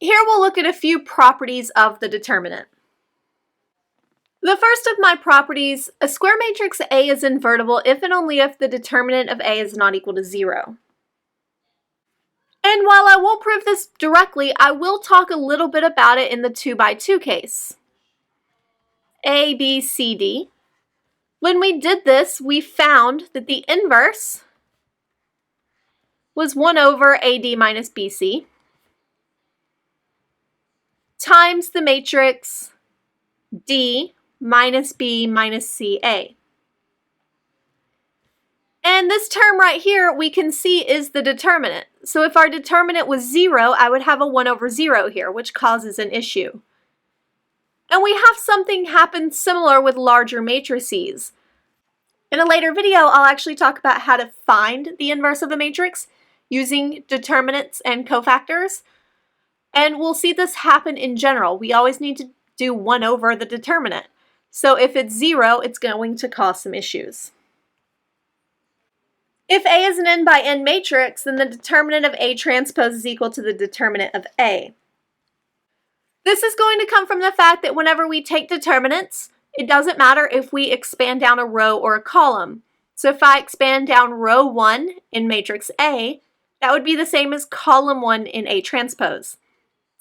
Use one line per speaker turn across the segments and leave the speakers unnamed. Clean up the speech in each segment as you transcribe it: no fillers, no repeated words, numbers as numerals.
Here we'll look at a few properties of the determinant. The first of my properties, a square matrix A is invertible if and only if the determinant of A is not equal to 0. And while I won't prove this directly, I will talk a little bit about it in the 2 by 2 case. A, B, C, D. When we did this, we found that the inverse was 1 over AD minus BC times the matrix D minus B minus CA. And this term right here we can see is the determinant. So if our determinant was 0, I would have a 1 over 0 here, which causes an issue. And we have something happen similar with larger matrices. In a later video, I'll actually talk about how to find the inverse of a matrix using determinants and cofactors. And we'll see this happen in general. We always need to do 1 over the determinant. So if it's 0, it's going to cause some issues. If A is an n by n matrix, then the determinant of A transpose is equal to the determinant of A. This is going to come from the fact that whenever we take determinants, it doesn't matter if we expand down a row or a column. So if I expand down row 1 in matrix A, that would be the same as column 1 in A transpose.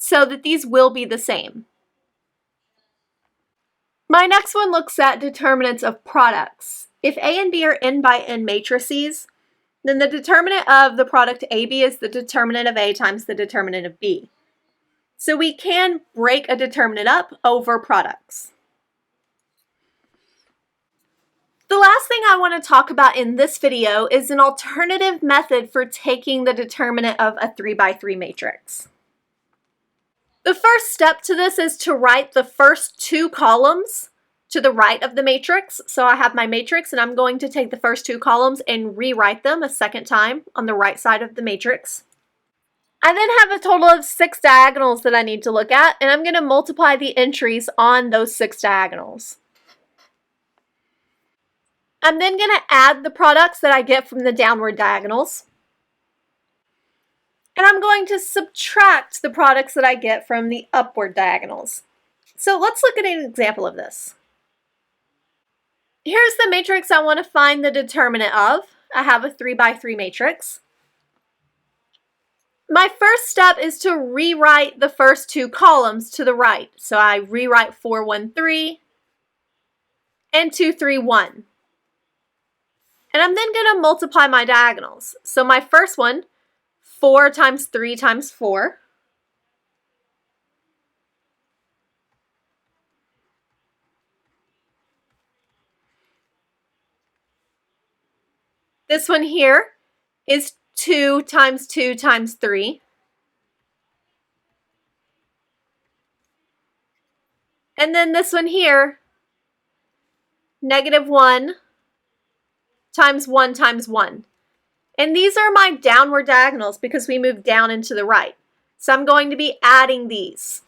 So that these will be the same. My next one looks at determinants of products. If A and B are n by n matrices, then the determinant of the product AB is the determinant of A times the determinant of B. So we can break a determinant up over products. The last thing I want to talk about in this video is an alternative method for taking the determinant of a 3 by 3 matrix. The first step to this is to write the first 2 columns to the right of the matrix. So I have my matrix and I'm going to take the first 2 columns and rewrite them a second time on the right side of the matrix. I then have a total of 6 diagonals that I need to look at, and I'm going to multiply the entries on those 6 diagonals. I'm then going to add the products that I get from the downward diagonals. And I'm going to subtract the products that I get from the upward diagonals. So let's look at an example of this. Here's the matrix I want to find the determinant of. I have a 3 by 3 matrix. My first step is to rewrite the first 2 columns to the right. So I rewrite 4, 1, 3 and 2, 3, 1. And I'm then going to multiply my diagonals. So my first one, 4 times 3 times 4. This one here is 2 times 2 times 3. And then this one here, -1 times 1 times 1. And these are my downward diagonals because we moved down and to the right. So I'm going to be adding these.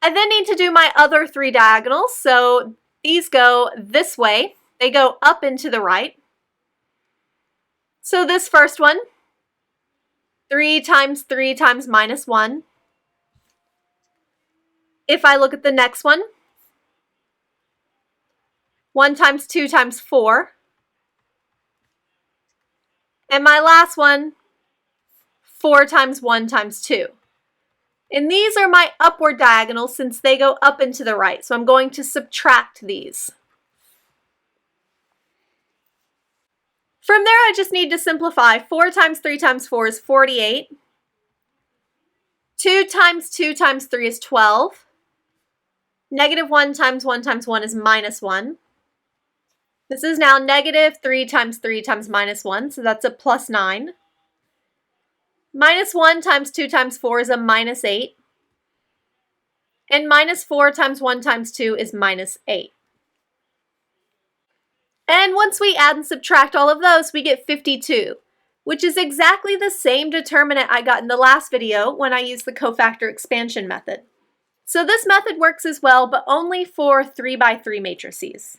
I then need to do my other 3 diagonals. So these go this way. They go up and to the right. So this first one, 3 times -1. If I look at the next one, 1 times 2 times 4. And my last one, 4 times 1 times 2. And these are my upward diagonals since they go up and to the right. So I'm going to subtract these. From there, I just need to simplify. 4 times 3 times 4 is 48. 2 times 2 times 3 is 12. -1 times 1 times 1 is -1. This is now -3 times 3 times -1, so that's a +9. -1 times 2 times 4 is a -8. And -4 times 1 times 2 is -8. And once we add and subtract all of those, we get 52, which is exactly the same determinant I got in the last video when I used the cofactor expansion method. So this method works as well, but only for 3 by 3 matrices.